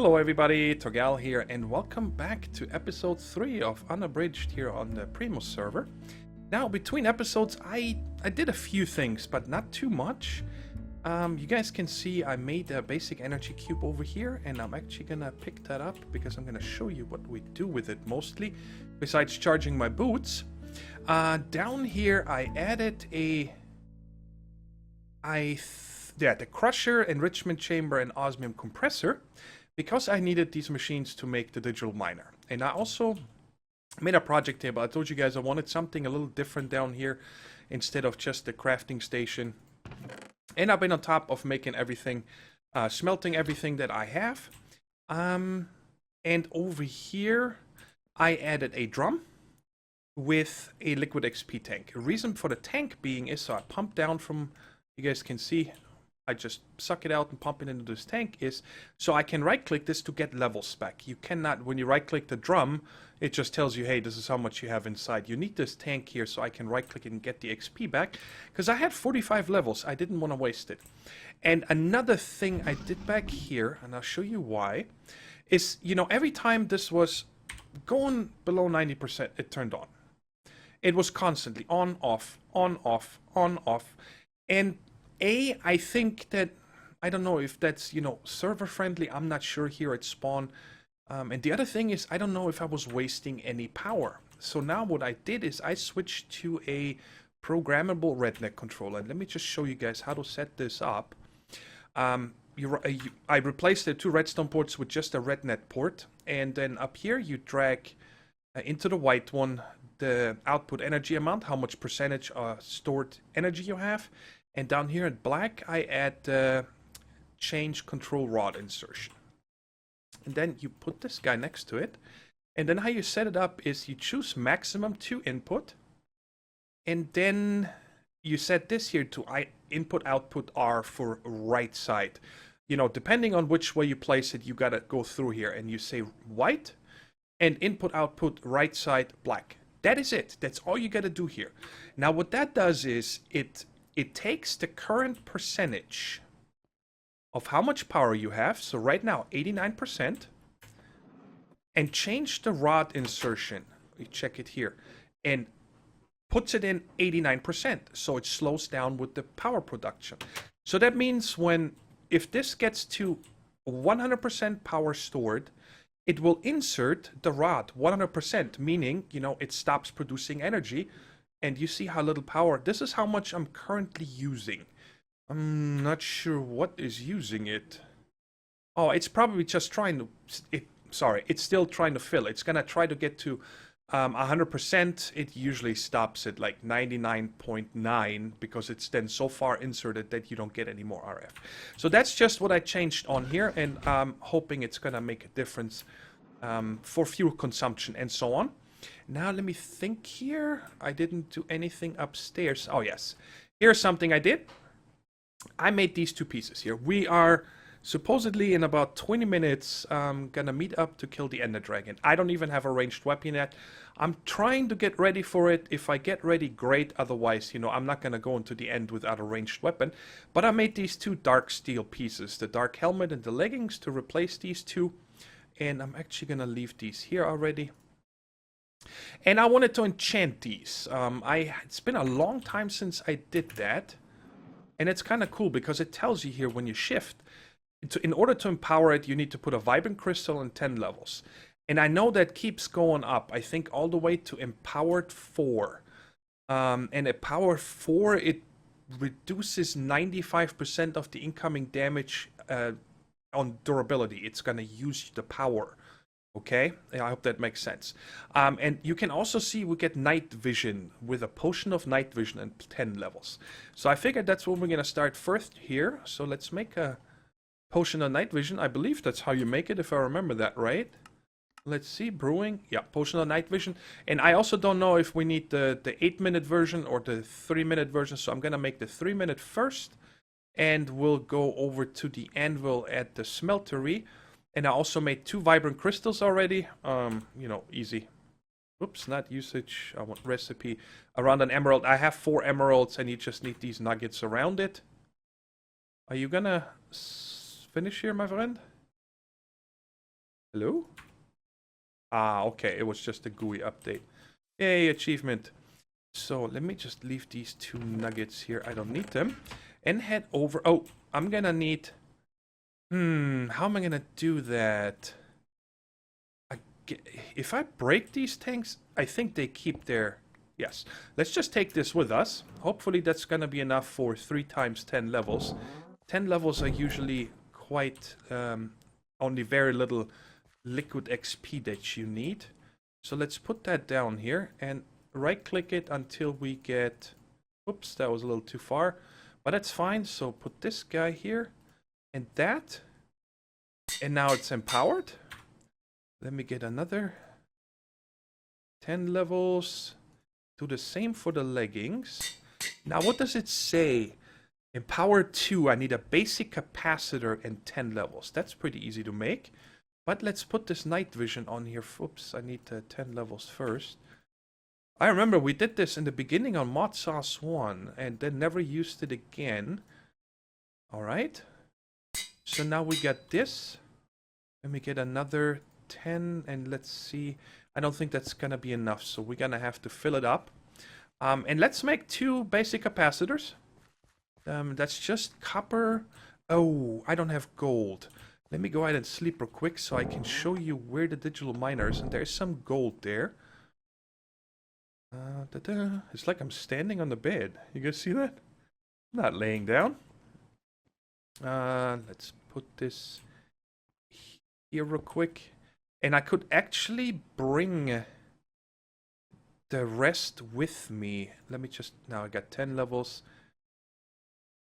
Hello everybody, Thorgal here, and welcome back to episode 3 of Unabridged here on the Primus server. Now, between episodes, I did a few things, but not too much. You guys can see I made a basic energy cube over here, and I'm actually gonna pick that up because I'm gonna show you what we do with it mostly, besides charging my boots. Down here, I added the crusher, enrichment chamber, and osmium compressor, because I needed these machines to make the digital miner. And I also made a project table. I told you guys I wanted something a little different down here instead of just the crafting station. And I've been on top of making everything, smelting everything that I have. And over here, I added a drum with a liquid XP tank. The reason for the tank being is so I pump down from, you guys can see, I just suck it out and pump it into this tank, is so I can right click this to get levels back. You cannot, when you right click the drum, it just tells you, hey, this is how much you have inside. You need this tank here so I can right click it and get the XP back, because I had 45 levels. I didn't want to waste it. And another thing I did back here, and I'll show you why, is, you know, every time this was going below 90%, it turned on. It was constantly on, off, on, off, on, off. And I think that, I don't know if that's, you know, server friendly. I'm not sure here at spawn. And the other thing is, I don't know if I was wasting any power. So now what I did is I switched to a programmable redneck controller. And let me just show you guys how to set this up. I replaced the two redstone ports with just a rednet port. And then up here you drag into the white one the output energy amount, how much percentage stored energy you have. And down here in black, I add change control rod insertion. And then you put this guy next to it. And then how you set it up is you choose maximum to input. And then you set this here to input output R for right side. You know, depending on which way you place it, you gotta go through here. And you say white and input output right side black. That is it. That's all you gotta do here. Now what that does is it takes the current percentage of how much power you have, so right now 89%, and change the rod insertion, we check it here, and puts it in 89%, so it slows down with the power production. So that means if this gets to 100% power stored, it will insert the rod 100%, meaning, you know, it stops producing energy. And you see how little power. This is how much I'm currently using. I'm not sure what is using it. Oh, it's probably just trying to... it's still trying to fill. It's going to try to get to 100%. It usually stops at like 99.9 because it's then so far inserted that you don't get any more RF. So that's just what I changed on here. And I'm hoping it's going to make a difference for fuel consumption and so on. Now let me think here. I didn't do anything upstairs. Oh yes, here's something I did. I made these two pieces here. We are supposedly in about 20 minutes gonna meet up to kill the Ender Dragon. I don't even have a ranged weapon yet. I'm trying to get ready for it. If I get ready, great. Otherwise, you know, I'm not gonna go into the end without a ranged weapon. But I made these two dark steel pieces, the dark helmet and the leggings, to replace these two. And I'm actually gonna leave these here already. And I wanted to enchant these. It's been a long time since I did that. And it's kind of cool because it tells you here when you shift. In order to empower it, you need to put a vibrant crystal in 10 levels. And I know that keeps going up. I think all the way to empowered 4. And at power 4, it reduces 95% of the incoming damage on durability. It's going to use the power. Okay, I hope that makes sense. And you can also see we get night vision with a potion of night vision and 10 levels. So I figured that's what we're going to start first here. So let's make a potion of night vision. I believe that's how you make it, if I remember that right. Let's see, brewing. Yeah, potion of night vision. And I also don't know if we need the 8-minute version or the 3-minute version. So I'm going to make the 3-minute first. And we'll go over to the anvil at the smeltery. And I also made 2 vibrant crystals already. You know, easy. Oops, not usage. I want recipe. Around an emerald. I have 4 emeralds and you just need these nuggets around it. Are you gonna finish here, my friend? Hello? Ah, okay. It was just a GUI update. Yay, achievement. So let me just leave these 2 nuggets here. I don't need them. And head over. Oh, I'm gonna need... how am I gonna do that? If I break these tanks, I think they keep their... Yes. Let's just take this with us. Hopefully that's gonna be enough for 3 times 10 levels. 10 levels are usually quite... only very little liquid XP that you need. So let's put that down here and right-click it until we get... Oops, that was a little too far. But that's fine. So put this guy here and that. And now it's empowered. Let me get another 10 levels. Do the same for the leggings. Now, what does it say? Empowered 2. I need a basic capacitor and 10 levels. That's pretty easy to make. But let's put this night vision on here. Oops, I need 10 levels first. I remember we did this in the beginning on Mod Sauce 1 and then never used it again. Alright. So now we got this. Let me get another 10 and let's see. I don't think that's gonna be enough, so we're gonna have to fill it up. And let's make 2 basic capacitors. That's just copper. Oh, I don't have gold. Let me go ahead and sleep real quick so I can show you where the digital miner is. And there's some gold there. It's like I'm standing on the bed. You guys see that? I'm not laying down. Let's put this here real quick. And I could actually bring the rest with me. Let me just... Now I got 10 levels.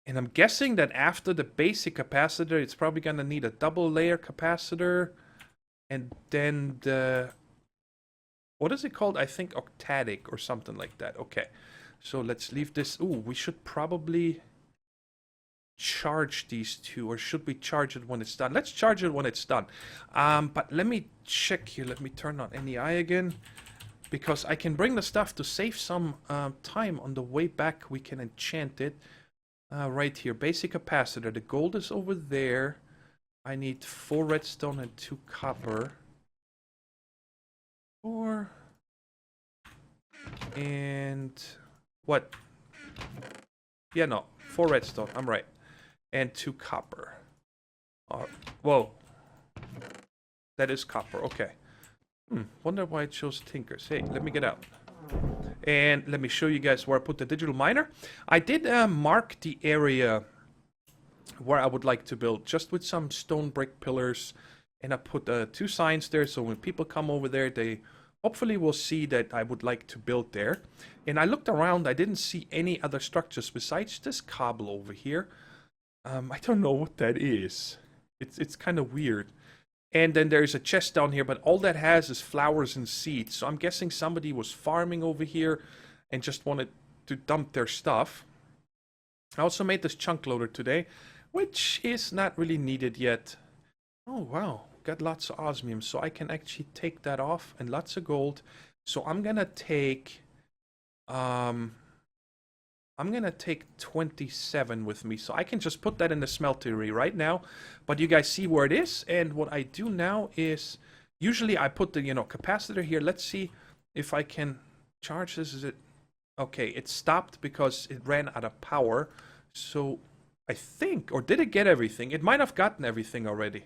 And I'm guessing that after the basic capacitor, it's probably going to need a double layer capacitor. And then the... What is it called? I think octatic or something like that. Okay. So let's leave this. Ooh, we should probably charge these 2. Or should we charge it when it's done? Let's charge it when it's done. But let me check here. Let me turn on NEI again. Because I can bring the stuff to save some time on the way back. We can enchant it. Right here. Basic capacitor. The gold is over there. I need 4 redstone and 2 copper. 4 and what? Yeah, no, 4 redstone. I'm right, and 2 copper. Whoa, that is copper. Okay. Wonder why it shows tinkers. Hey, let me get out and let me show you guys where I put the digital miner. I did mark the area where I would like to build, just with some stone brick pillars. And I put 2 signs there, so when people come over there, they hopefully will see that I would like to build there. And I looked around, I didn't see any other structures besides this cobble over here. I don't know what that is. It's kind of weird. And then there's a chest down here, but all that has is flowers and seeds. So I'm guessing somebody was farming over here and just wanted to dump their stuff. I also made this chunk loader today, which is not really needed yet. Oh, wow. Got lots of osmium, so I can actually take that off, and lots of gold. So I'm gonna take 27 with me, so I can just put that in the smeltery right now. But you guys see where it is, and what I do now is usually I put the capacitor here. Let's see if I can charge this. Is it okay? It stopped because it ran out of power. So I think, or did it get everything? It might have gotten everything already.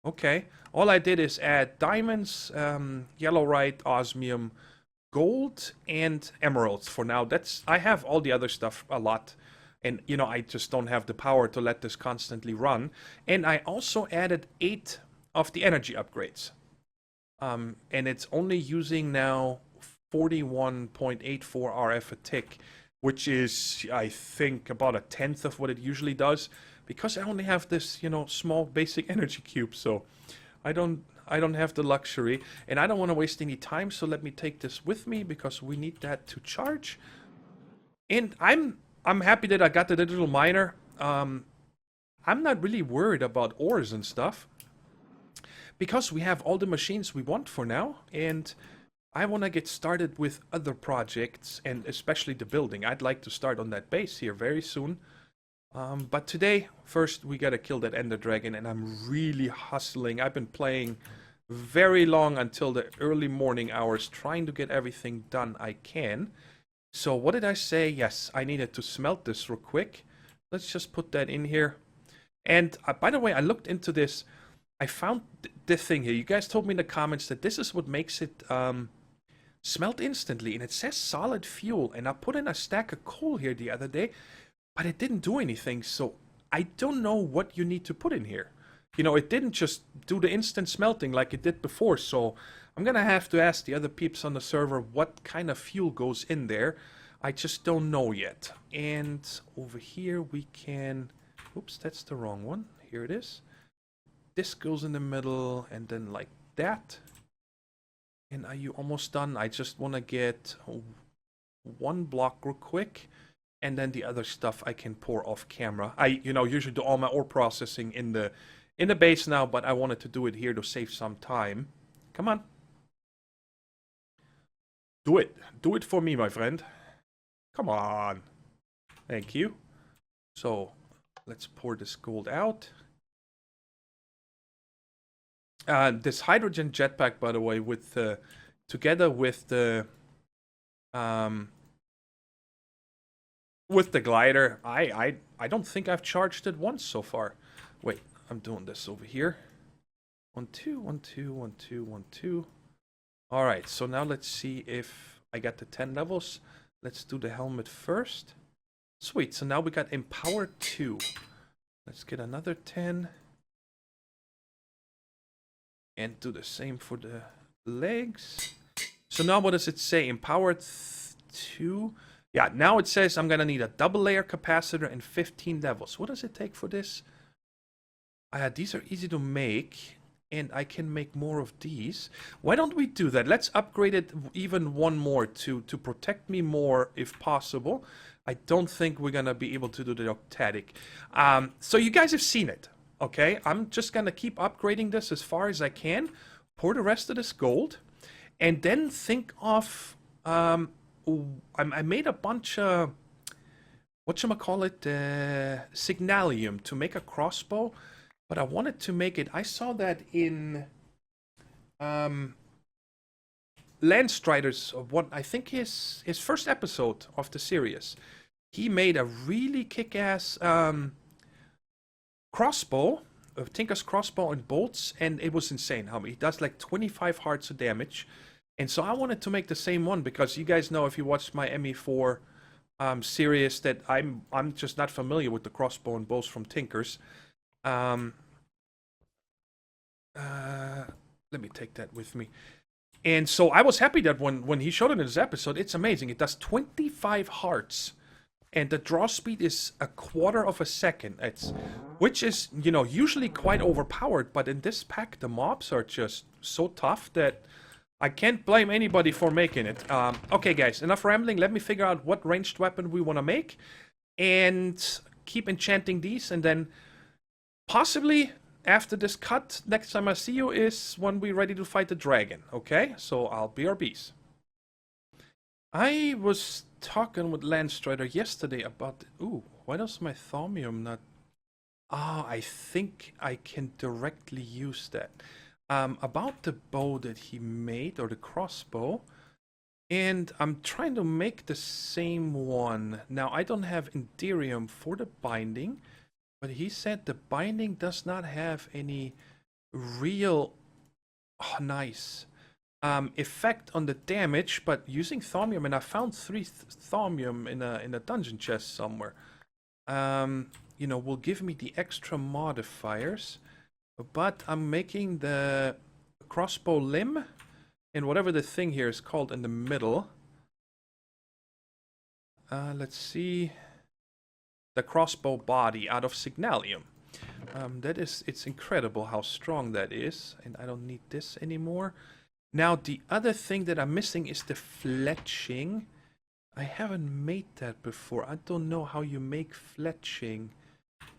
Okay, all I did is add diamonds, yellowite, osmium, gold, and emeralds for now. I have all the other stuff a lot, and I just don't have the power to let this constantly run. And I also added 8 of the energy upgrades, and it's only using now 41.84 RF a tick, which is, I think, about 1/10 of what it usually does. Because I only have this, small basic energy cube, so I don't have the luxury, and I don't want to waste any time. So let me take this with me because we need that to charge. And I'm happy that I got the digital miner. I'm not really worried about ores and stuff because we have all the machines we want for now, and I want to get started with other projects, and especially the building. I'd like to start on that base here very soon. But today, first we gotta kill that Ender Dragon, and I'm really hustling. I've been playing very long until the early morning hours trying to get everything done I can. So what did I say? Yes, I needed to smelt this real quick. Let's just put that in here. And by the way, I looked into this. I found this thing here. You guys told me in the comments that this is what makes it smelt instantly. And it says solid fuel. And I put in a stack of coal here the other day, but it didn't do anything. So I don't know what you need to put in here. You know, it didn't just do the instant smelting like it did before. So I'm going to have to ask the other peeps on the server what kind of fuel goes in there. I just don't know yet. And over here we can... Oops, that's the wrong one. Here it is. This goes in the middle and then like that. And are you almost done? I just want to get one block real quick. And then the other stuff I can pour off camera. I, usually do all my ore processing in the base now, but I wanted to do it here to save some time. Come on. Do it. Do it for me, my friend. Come on. Thank you. So, let's pour this gold out. This hydrogen jetpack, by the way, with together with the glider, I don't think I've charged it once so far. Wait, I'm doing this over here. 1, 2, 1, 2, 1, 2, 1, 2. All right, so now let's see if I got the 10 levels. Let's do the helmet first. Sweet, so now we got empowered 2. Let's get another 10. And do the same for the legs. So now what does it say? Empowered 2. Yeah, now it says I'm going to need a double layer capacitor and 15 levels. What does it take for this? These are easy to make. And I can make more of these. Why don't we do that? Let's upgrade it even one more to protect me more if possible. I don't think we're going to be able to do the octatic. So you guys have seen it. Okay, I'm just going to keep upgrading this as far as I can. Pour the rest of this gold. And then think of... I made a bunch of... whatchamacallit? Signalium to make a crossbow. But I wanted to make it... I saw that in... Landstrider's... what I think his first episode of the series. He made a really kick-ass... crossbow, Tinker's crossbow and bolts, and it was insane how he does like 25 hearts of damage. And so I wanted to make the same one because you guys know if you watched my ME4 series that I'm just not familiar with the crossbow and bows from Tinker's. Let me take that with me. And so I was happy that when he showed it in his episode, it's amazing. It does 25 hearts. And the draw speed is 1/4 of a second. Which is, usually quite overpowered. But in this pack, the mobs are just so tough that I can't blame anybody for making it. Okay, guys, enough rambling. Let me figure out what ranged weapon we want to make. And keep enchanting these. And then possibly after this cut, next time I see you is when we're ready to fight the dragon. Okay? So I'll BRBs. I was talking with Landstrider yesterday about... Ooh, why does my thaumium not... I think I can directly use that. About the bow that he made, or the crossbow. And I'm trying to make the same one. Now, I don't have Enderium for the binding. But he said the binding does not have any real... Oh, nice. Effect on the damage, but using thaumium, and I found 3 thaumium in a dungeon chest somewhere. Will give me the extra modifiers, but I'm making the crossbow limb and whatever the thing here is called in the middle. Let's see, the crossbow body out of signalium. It's incredible how strong that is, and I don't need this anymore. Now, the other thing that I'm missing is the fletching. I haven't made that before. I don't know how you make fletching.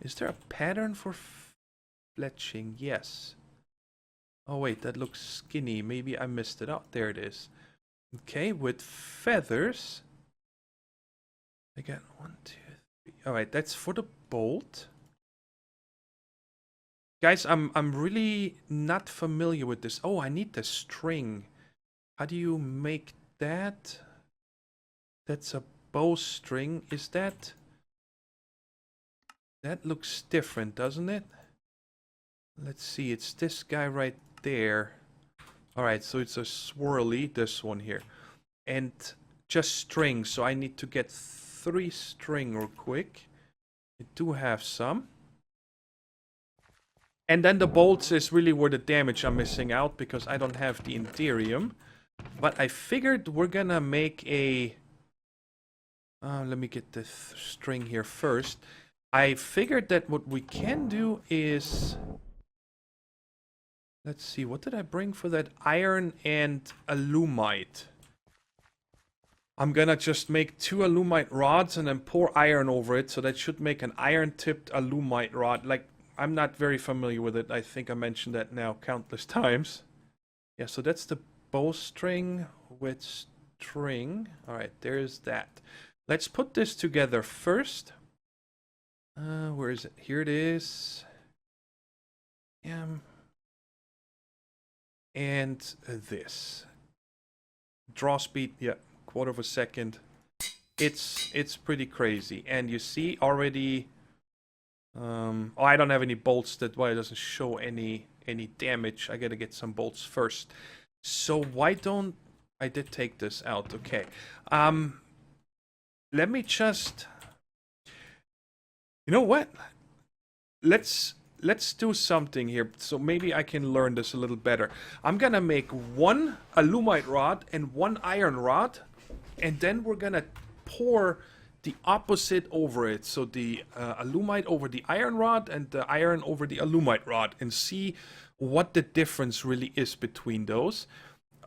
Is there a pattern for fletching? Yes. Oh, wait, that looks skinny. Maybe I missed it. Oh, there it is. Okay, with feathers. I got 1, 2, 3. All right, that's for the bolt. Guys, I'm really not familiar with this. Oh, I need the string. How do you make that? That's a bowstring. Is that... That looks different, doesn't it? Let's see, it's this guy right there. Alright, so it's a swirly, this one here. And just string, so I need to get 3 string real quick. I do have some. And then the bolts is really where the damage I'm missing out, because I don't have the Ethereum. But I figured we're gonna make a... let me get the string here first. I figured that what we can do is... Let's see, what did I bring for that? Iron and alumite. I'm gonna just make 2 alumite rods and then pour iron over it, so that should make an iron-tipped alumite rod. Like, I'm not very familiar with it. I think I mentioned that now countless times. Yeah, so that's the bowstring with string. Alright, there's that. Let's put this together first. Where is it? Here it is. And this. Draw speed, yeah, 1/4 of a second. It's pretty crazy. And you see already... oh, I don't have any bolts. That's why it doesn't show any damage. I gotta get some bolts first. So why don't... I did take this out, okay. Let me just... You know what? Let's do something here, so maybe I can learn this a little better. I'm gonna make 1 alumite rod and 1 iron rod, and then we're gonna pour the opposite over it. So the alumite over the iron rod and the iron over the alumite rod, and see what the difference really is between those.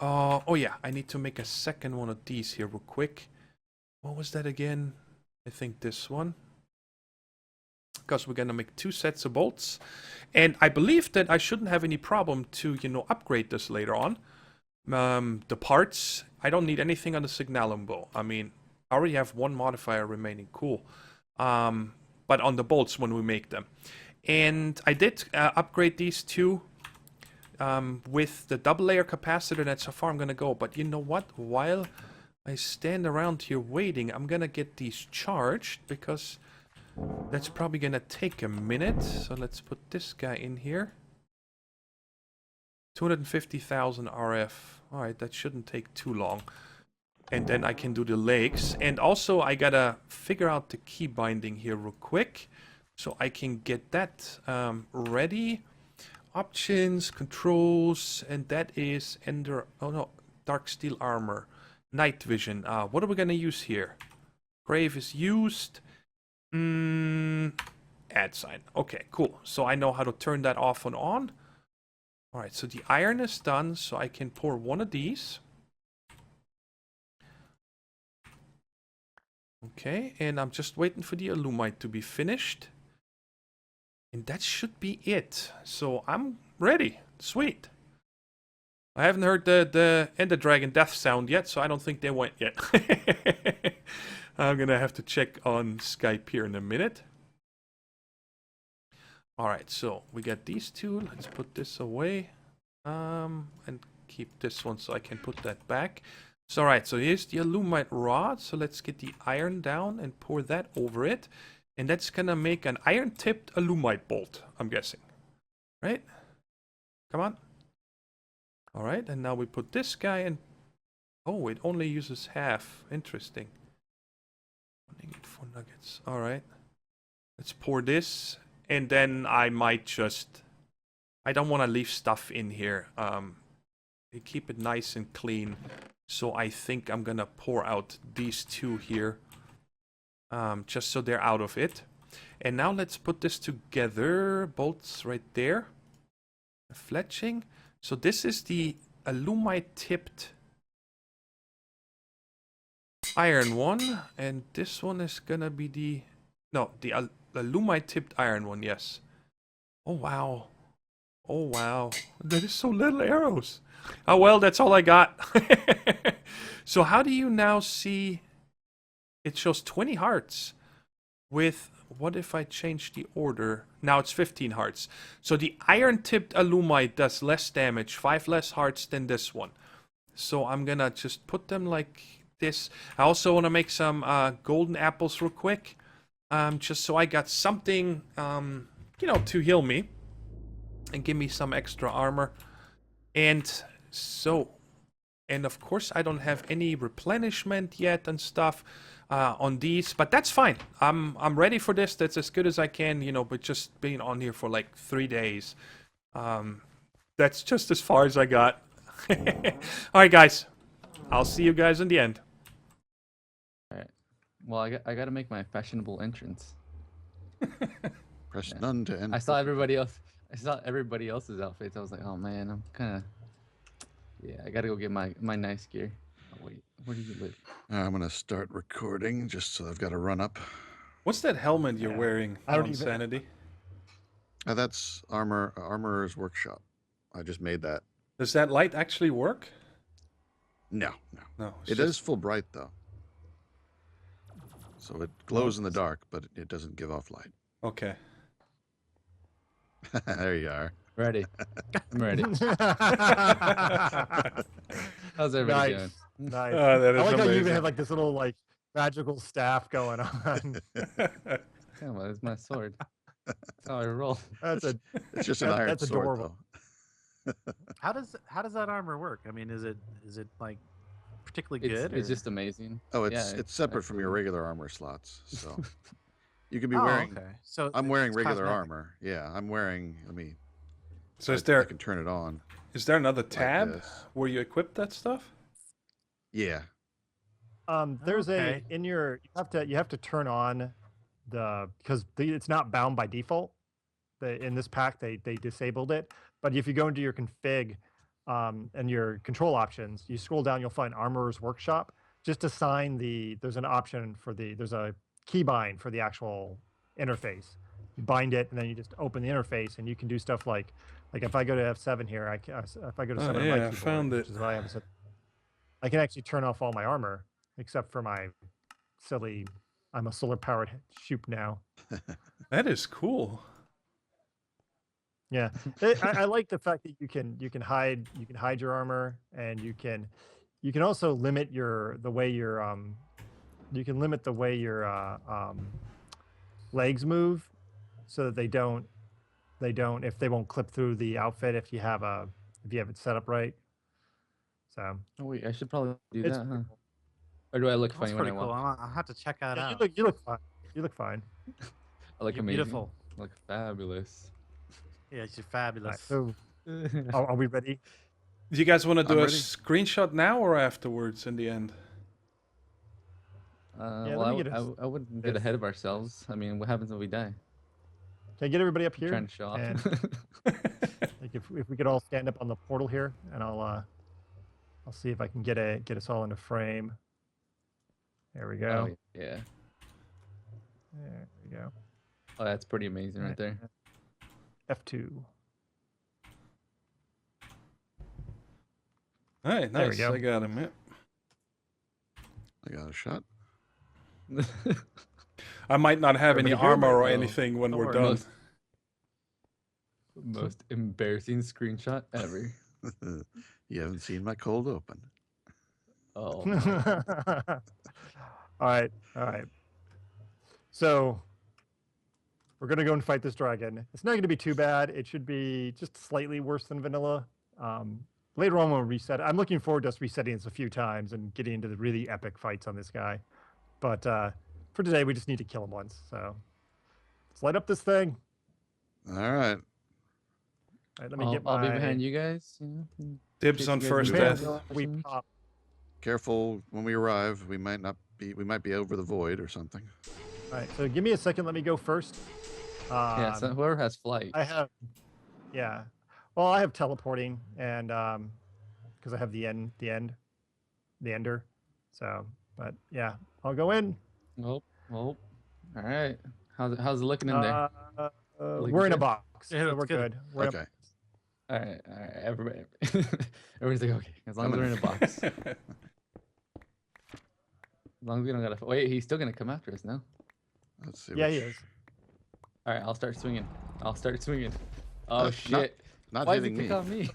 Oh yeah, I need to make a second one of these here real quick. What was that again? I think this one. Because we're gonna make 2 sets of bolts, and I believe that I shouldn't have any problem to, you know, upgrade this later on. The parts, I don't need anything on the signalum bow. I mean, I already have 1 modifier remaining, cool. But on the bolts when we make them, and I did upgrade these 2 with the double layer capacitor. That's how far I'm gonna go. But you know what? While I stand around here waiting, I'm gonna get these charged, because that's probably gonna take a minute. So let's put this guy in here. 250,000 RF. Alright, that shouldn't take too long. And then I can do the legs. And also I gotta figure out the key binding here real quick, so I can get that ready. Options, controls, and that is Ender... Oh no, Dark Steel Armor. Night Vision. What are we gonna use here? Grave is used. Add sign. Okay, cool. So I know how to turn that off and on. Alright, so the iron is done, so I can pour 1 of these. Okay, and I'm just waiting for the alumite to be finished. And that should be it. So I'm ready. Sweet. I haven't heard the Ender Dragon death sound yet, so I don't think they went yet. I'm gonna have to check on Skype here in a minute. Alright, so we got these 2. Let's put this away. And keep this one so I can put that back. So alright, so here's the alumite rod. So let's get the iron down and pour that over it. And that's gonna make an iron-tipped alumite bolt, I'm guessing. Right? Come on. Alright, and now we put this guy in. Oh, it only uses half. Interesting. 184 nuggets. Alright. Let's pour this. And then I might just... I don't want to leave stuff in here. Keep it nice and clean. So I think I'm gonna pour out these 2 here. Just so they're out of it. And now let's put this together. Bolts right there. Fletching. So this is the alumite tipped iron one, and this one is gonna be the... No, the alumite tipped iron one, yes. Oh wow. Oh wow. That is so little arrows. Oh well, that's all I got. So how do you now see... It shows 20 hearts with... What if I change the order? Now it's 15 hearts. So the iron-tipped alumite does less damage, 5 less hearts than this one. So I'm gonna just put them like this. I also want to make some golden apples real quick. Just so I got something, you know, to heal me. And give me some extra armor. And so... And of course, I don't have any replenishment yet and stuff on these, but that's fine. I'm ready for this. That's as good as I can, you know. But just being on here for like 3 days, that's just as far as I got. All right, guys. I'll see you guys in the end. All right. Well, I got to make my fashionable entrance. Press none to end. I saw everybody else. I saw everybody else's outfits. I was like, oh man, I'm kind of. Yeah, I gotta go get my nice gear. Oh, wait, where do you live? I'm gonna start recording just so I've got to run up. What's that helmet you're wearing I don't on even- Sanity? That's Armorer's Workshop. I just made that. Does that light actually work? No. No. It is full bright though. So it glows in the dark, but it doesn't give off light. Okay. There you are. Ready. I'm ready. How's everybody Nice. doing? Nice. That I is like how you even amazing. have like this little like magical staff going on. Yeah, well, it's my sword. That's how I roll. That's a It's just an That- iron that's sword adorable. though. How does that armor work? I mean, is it like particularly It's, good? it's or- just amazing. Oh, it's Yeah, it's separate from your absolutely. regular armor slots. So you could be Oh, wearing. okay. So I'm wearing it's regular cosmetic. armor. Yeah, I'm wearing. Let me. So is I there can turn it on. another tab this. where you equip that stuff? Yeah. there's Okay. a in your you have to turn on the because it's not bound by default. In this pack they disabled it, but if you go into your config and your control options, you scroll down, you'll find Armorer's Workshop. Just assign there's an option for there's a keybind for the actual interface. You bind it and then you just open the interface and you can do stuff like if I go to F7 here, if I go to Oh, 7 on yeah, my I keyboard, found which it. is what I have set, I can actually turn off all my armor except for my silly. I'm a solar powered shoop now. That is cool. Yeah, I like the fact that you can hide your armor, and you can also limit the way your legs move, so that they won't clip through the outfit if you have it set up right. So Oh wait, I should probably do It's that, huh? Or do I look That's funny when I pretty cool. walk? I'll have to check that yeah, out. you look fine. You look fine. I look You're amazing. beautiful. I look fabulous. Yes, you're All fabulous. right, so are we ready? Do you guys want to do I'm a ready. screenshot now or afterwards in the end? let well, me get I wouldn't get ahead of ourselves. I mean, what happens when we die? Can I get everybody up I'm here? trying to show off. And like if we could all stand up on the portal here, and I'll see if I can get us all in a frame. There we go. Oh, yeah. There we go. Oh, that's pretty amazing right there. F2. All right, There we nice. go. I got him. Yeah. I got a shot. I might not have any Everybody here? armor or Oh, anything when don't we're worry. done. Most embarrassing screenshot ever. You haven't seen my cold open. Oh, All right. So we're gonna go and fight this dragon. It's not gonna be too bad. It should be just slightly worse than vanilla. Later on, we'll reset. I'm looking forward to us resetting this a few times and getting into the really epic fights on this guy. But for today, we just need to kill him once. So let's light up this thing. All right. All right, let me I'll, get I'll my be behind you guys. You know, in Dibs case on you guys first need death. to band. go We afterwards. pop. Careful when we arrive. We might be over the void or something. All right, so give me a second. Let me go first. Yeah, so whoever has flight. I have, yeah. Well, I have teleporting, and because I have the ender. So, but yeah, I'll go in. Oh, all right. How's it looking in there? Looking We're in a good? Yeah, box, so that's we're good. good. We're in a Okay. All right. Everybody, everybody's like, okay, as long as we're in a box. As long as we don't gotta. Wait, he's still gonna come after us now. Let's see. Yeah, he which- is. All right, I'll start swinging. Oh Not- shit! Not Why did hitting he pick me. on me?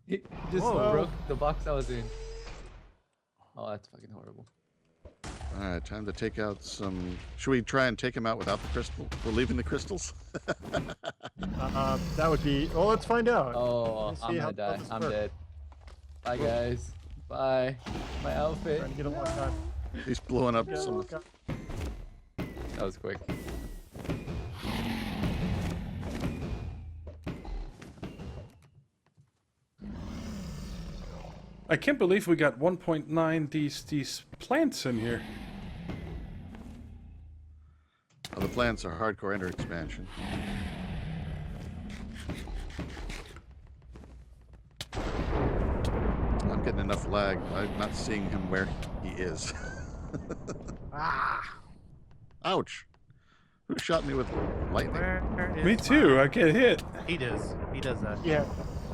He just Whoa. broke the box I was in. Oh, that's fucking horrible. All right, time to take out some. Should we try and take him out without the crystal? We're leaving the crystals. That would be. Well, let's find out. Oh, Let me I'm see how gonna die. this I'm works. dead. Bye, guys. Bye. My outfit. Trying to get a lock on. He's blowing up Get a some. lock on. That was quick. I can't believe we got 1.9 these plants in here. Oh, the plants are hardcore ender expansion. I'm getting enough lag. I'm not seeing him where he is. Ah, Ouch! Who shot me with lightning? where is Me too. I get hit. He does. He does that. Yeah.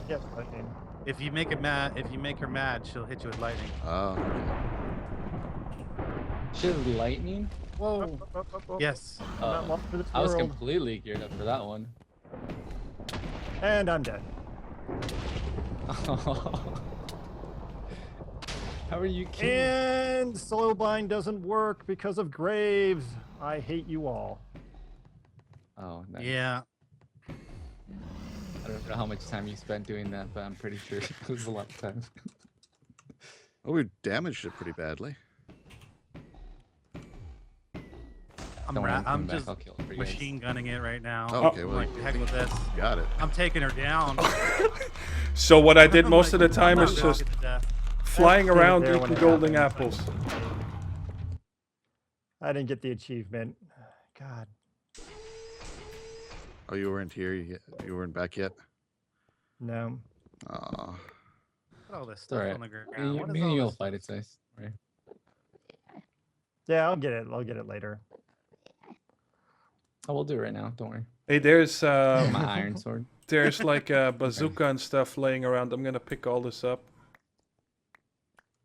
Yes. I mean, If you make her mad, she'll hit you with lightning. Oh, okay. Shit, lightning? Whoa. Yes. not long for this I was world. completely geared up for that one. And I'm dead. How are you kidding? And slow bind doesn't work because of graves. I hate you all. Oh, nice. Yeah. I don't know how much time you spent doing that, but I'm pretty sure it was a lot of time. Oh, we damaged it pretty badly. Don't worry, I'm coming back. just I'll kill it for you guys. machine gunning it right now. Oh, okay, well, Like, heck with this. got it. I'm taking her down. So what I did I'm most like, of the time I'm is not gonna just get to death. flying Let's do it around there when eating it golden happens. apples. I didn't get the achievement. God. Oh, you weren't here. You weren't back yet. No. Aw. Look at all this It's stuff alright. on the ground. What is Me all and you'll this? fight, it's nice. Right. Yeah, I'll get it. I'll get it later. Oh, we'll do it right now. Don't worry. Hey, there's My iron sword. there's like a bazooka and stuff laying around. I'm gonna pick all this up.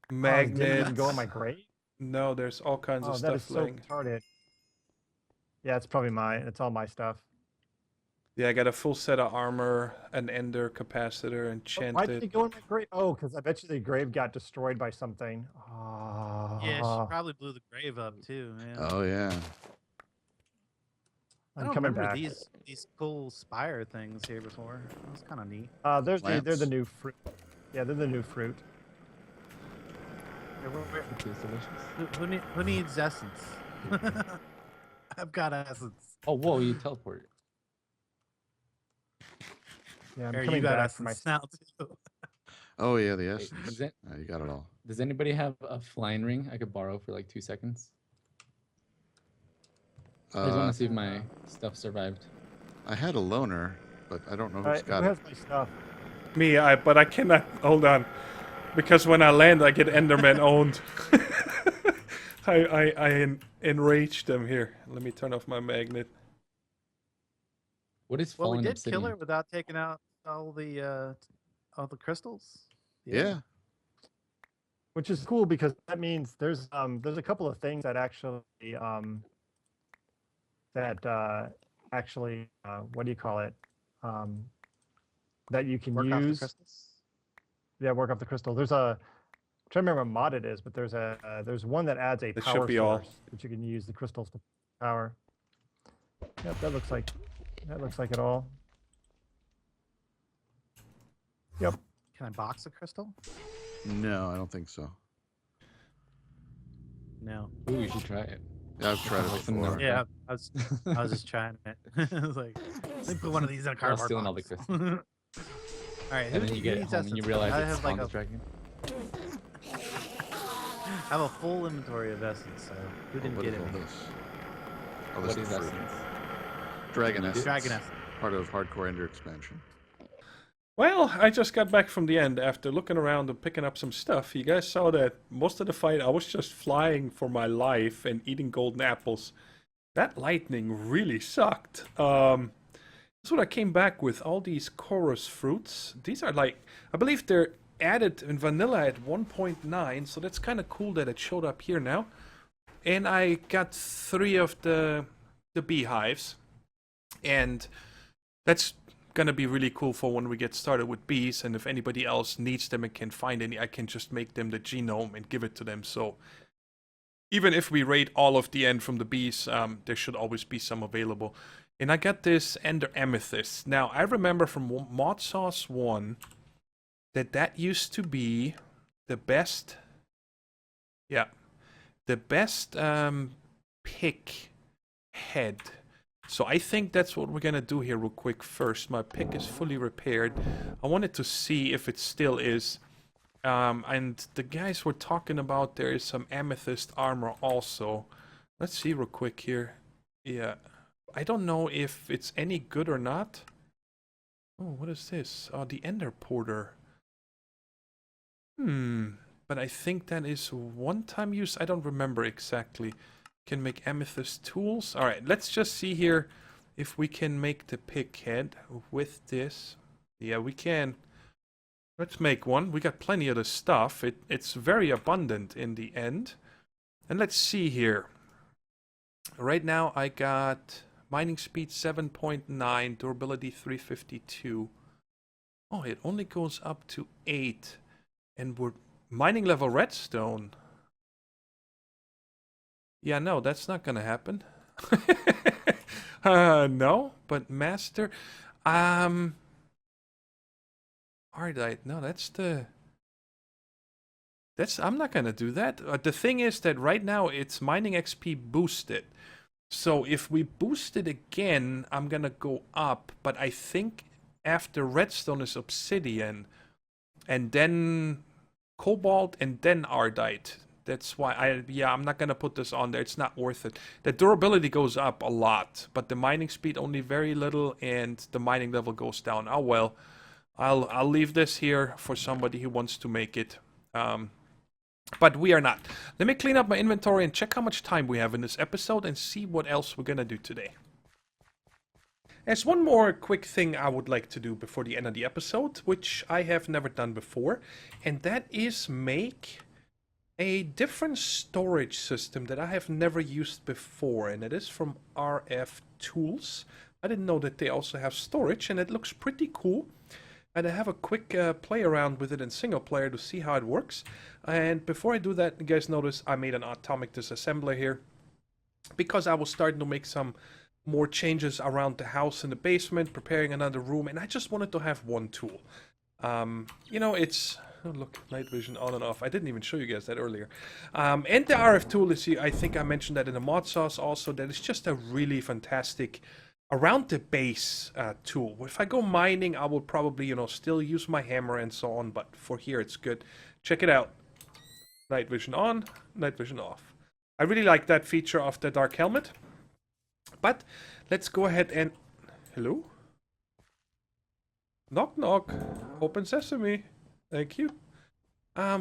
Oh, it Magnets. didn't even go in my grave? No, there's all kinds Oh, of that is stuff so laying. retarded. Yeah, it's probably mine. It's all my stuff. Yeah, I got a full set of armor, an ender capacitor, Oh, why did it enchanted. go in my grave? Oh, because I bet you the grave got destroyed by something. Yeah, Ah, she probably blew the grave up too, man. Oh yeah. I I'm don't coming remember back. these cool spire things here before. That was kind of neat. They're the Plants. new fruit. Yeah, they're the new fruit. It tastes delicious. Who needs essence? I've got essence. Oh, whoa, you teleport. Yeah, I'm Here, you coming got back for my. essence now too. Oh yeah, the Wait, essence. does, it, You got it all. does anybody have a flying ring I could borrow for like 2 seconds? I just want to see if my stuff survived. I had a loner, but I don't know who's Alright, got who it. has my stuff? Me, but I cannot. Hold on, because when I land, I get Enderman owned. I enrage them here. Let me turn off my magnet. What is Well, we fallen did obsidian? kill her without taking out all the crystals. Yeah. Which is cool because that means there's a couple of things that actually what do you call it that you can Work off the use. crystals. Yeah, work off the crystal. There's a I'm trying to remember what mod it is, but there's one that adds a It should power be all. source that you can use the crystals to power. Yep, that looks like it all. Yep. Can I box a crystal? No, I don't think so. No. Ooh, you should try it. Yeah, I've tried it Like some before. Okay. Yeah, I was just trying it. I was like, let me put one of these in a I was cardboard stealing all the box. crystals. All right, And then you get it home and you realize I it's have like spawned a, the dragon. I have a full inventory of essence, so who didn't What get is it? all this? Oh, What this is is fruit. essence? Dragon You do? essence. Dragon essence. Part of hardcore ender expansion. Well, I just got back from the end after looking around and picking up some stuff. You guys saw that most of the fight I was just flying for my life and eating golden apples. That lightning really sucked. That's what I came back with, all these chorus fruits. These are like, I believe they're added in vanilla at 1.9, so that's kind of cool that it showed up here now. And I got 3 of the beehives. And that's gonna be really cool for when we get started with bees, and if anybody else needs them and can find any, I can just make them the genome and give it to them. So even if we raid all of the end from the bees, there should always be some available. And I got this Ender Amethyst. Now, I remember from Mod Sauce 1 that used to be the best, yeah, the best pick head. So I think that's what we're gonna do here real quick first. My pick is fully repaired. I wanted to see if it still is. And the guys were talking about there is some amethyst armor also. Let's see real quick here. Yeah. I don't know if it's any good or not. Oh, what is this? Oh, the Ender Porter. But I think that is one-time use. I don't remember exactly. Can make amethyst tools. All right, let's just see here if we can make the pick head with this. Yeah, we can. Let's make one. We got plenty of the stuff. It's very abundant in the end. And let's see here. Right now I got mining speed 7.9, durability 352. Oh, it only goes up to 8. And we're mining level redstone. Yeah, no, that's not gonna happen. No, but master, Ardite, no, I'm not gonna do that. The thing is that right now it's mining XP boosted. So if we boost it again, I'm gonna go up, but I think after redstone is obsidian, and then cobalt, and then Ardite. That's why I'm not gonna put this on there. It's not worth it. The durability goes up a lot, but the mining speed only very little, and the mining level goes down. Oh well, I'll leave this here for somebody who wants to make it. But we are not. Let me clean up my inventory and check how much time we have in this episode and see what else we're gonna do today. There's one more quick thing I would like to do before the end of the episode, which I have never done before, and that is make a different storage system that I have never used before, and it is from RF Tools. I didn't know that they also have storage, and it looks pretty cool. And I have a quick play around with it in single player to see how it works. And before I do that, you guys notice I made an atomic disassembler here, because I was starting to make some more changes around the house in the basement, preparing another room, and I just wanted to have one tool. You know, it's... Oh, look, night vision on and off. I didn't even show you guys that earlier. And the RF tool is, I think I mentioned that in the mod sauce also, that is just a really fantastic around the base tool. If I go mining, I will probably, you know, still use my hammer and so on, but for here it's good. Check it out. Night vision on, night vision off. I really like that feature of the dark helmet. But let's go ahead and... Hello? Knock knock. Open sesame. Thank you.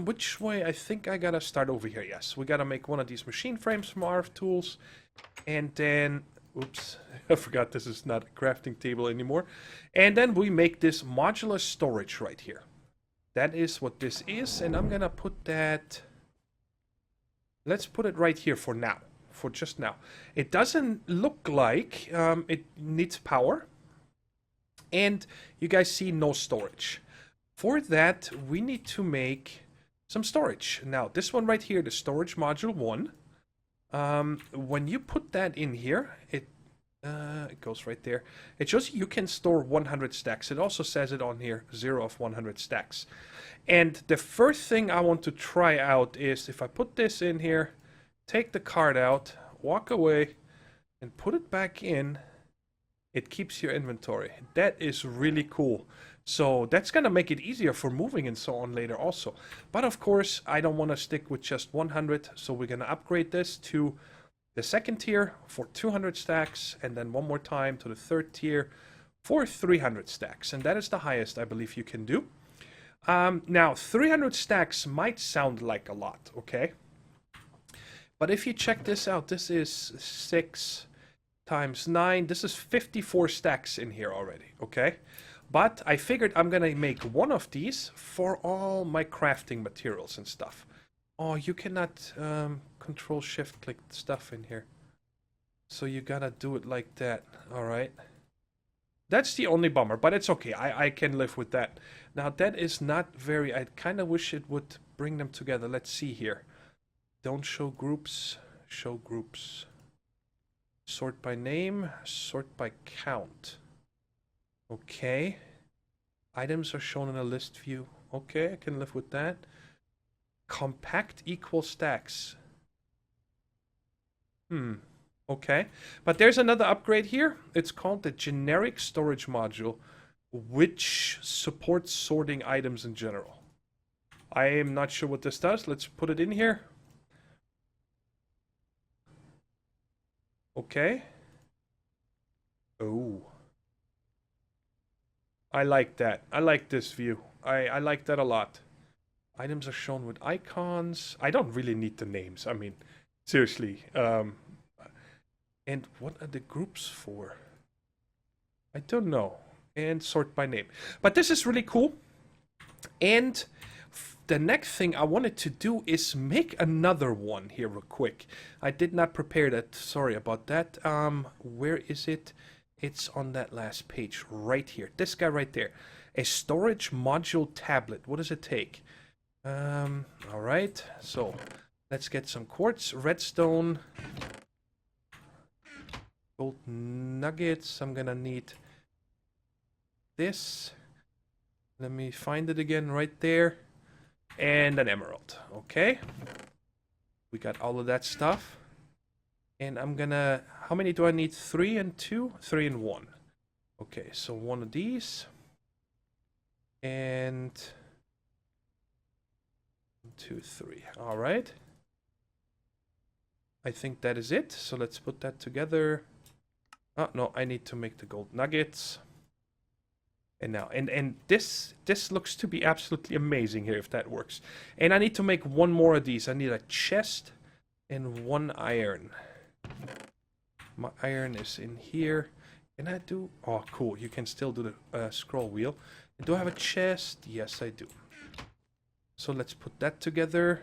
Which way? I think I gotta start over here. Yes, we gotta make one of these machine frames from RF Tools. And then... Oops, I forgot this is not a crafting table anymore. And then we make this modular storage right here. That is what this is. And I'm gonna put that... Let's put it right here for now. For just now. It doesn't look like it needs power. And you guys see no storage. For that, we need to make some storage. Now, this one right here, the storage module 1. When you put that in here, it goes right there. It shows you can store 100 stacks. It also says it on here, 0 of 100 stacks. And the first thing I want to try out is if I put this in here, take the card out, walk away, and put it back in, it keeps your inventory. That is really cool. So that's going to make it easier for moving and so on later also. But of course, I don't want to stick with just 100. So we're going to upgrade this to the second tier for 200 stacks. And then one more time to the third tier for 300 stacks. And that is the highest I believe you can do. Now, 300 stacks might sound like a lot, okay? But if you check this out, this is 6 times 9. This is 54 stacks in here already, okay? But I figured I'm gonna make one of these for all my crafting materials and stuff. Oh, you cannot control shift click stuff in here. So you gotta do it like that, alright? That's the only bummer, but it's okay. I can live with that. Now, that is not very... I kind of wish it would bring them together. Let's see here. Don't show groups. Show groups. Sort by name. Sort by count. Okay. Items are shown in a list view. Okay, I can live with that. Compact equal stacks. Okay. But there's another upgrade here. It's called the generic storage module, which supports sorting items in general. I am not sure what this does. Let's put it in here. Okay. Oh. I like that. I like this view. I like that a lot. Items are shown with icons. I don't really need the names. I mean, seriously. And what are the groups for? I don't know. And sort by name. But this is really cool. And the next thing I wanted to do is make another one here real quick. I did not prepare that. Sorry about that. Where is it? It's on that last page right here. This guy right there. A storage module tablet. What does it take? All right. So let's get some quartz, redstone, gold nuggets. I'm gonna need this. Let me find it again right there. And an emerald. Okay. We got all of that stuff. And I'm gonna... How many do I need? 3 and 2? 3 and 1. Okay, so one of these. And... 2, 3. Alright. I think that is it. So let's put that together. Oh, no, I need to make the gold nuggets. And now, and this looks to be absolutely amazing here if that works. And I need to make one more of these. I need a chest and 1 iron. My iron is in here. Can I do... Oh, cool. You can still do the scroll wheel. Do I have a chest? Yes, I do. So let's put that together.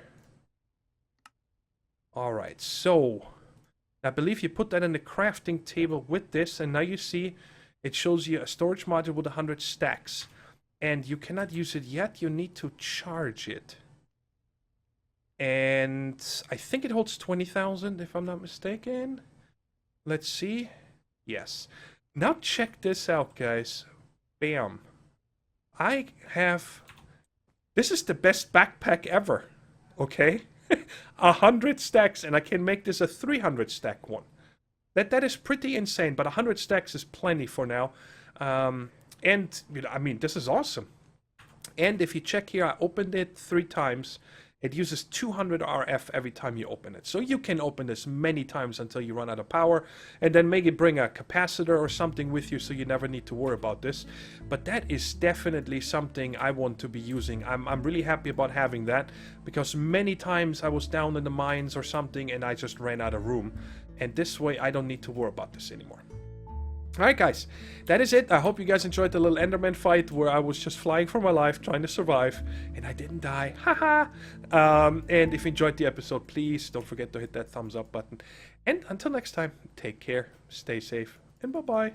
Alright, so... I believe you put that in the crafting table with this. And now you see... It shows you a storage module with 100 stacks. And you cannot use it yet. You need to charge it. And I think it holds 20,000 if I'm not mistaken. Let's see. Yes. Now check this out, guys. Bam. I have... This is the best backpack ever. Okay? 100 stacks, and I can make this a 300 stack one. That is pretty insane, but 100 stacks is plenty for now. And, I mean, this is awesome. And if you check here, I opened it 3 times. It uses 200 RF every time you open it. So you can open this many times until you run out of power. And then maybe bring a capacitor or something with you so you never need to worry about this. But that is definitely something I want to be using. I'm really happy about having that. Because many times I was down in the mines or something and I just ran out of room. And this way I don't need to worry about this anymore. Alright guys, that is it. I hope you guys enjoyed the little Enderman fight where I was just flying for my life, trying to survive, and I didn't die. Haha! And if you enjoyed the episode, please don't forget to hit that thumbs up button. And until next time, take care, stay safe, and bye-bye.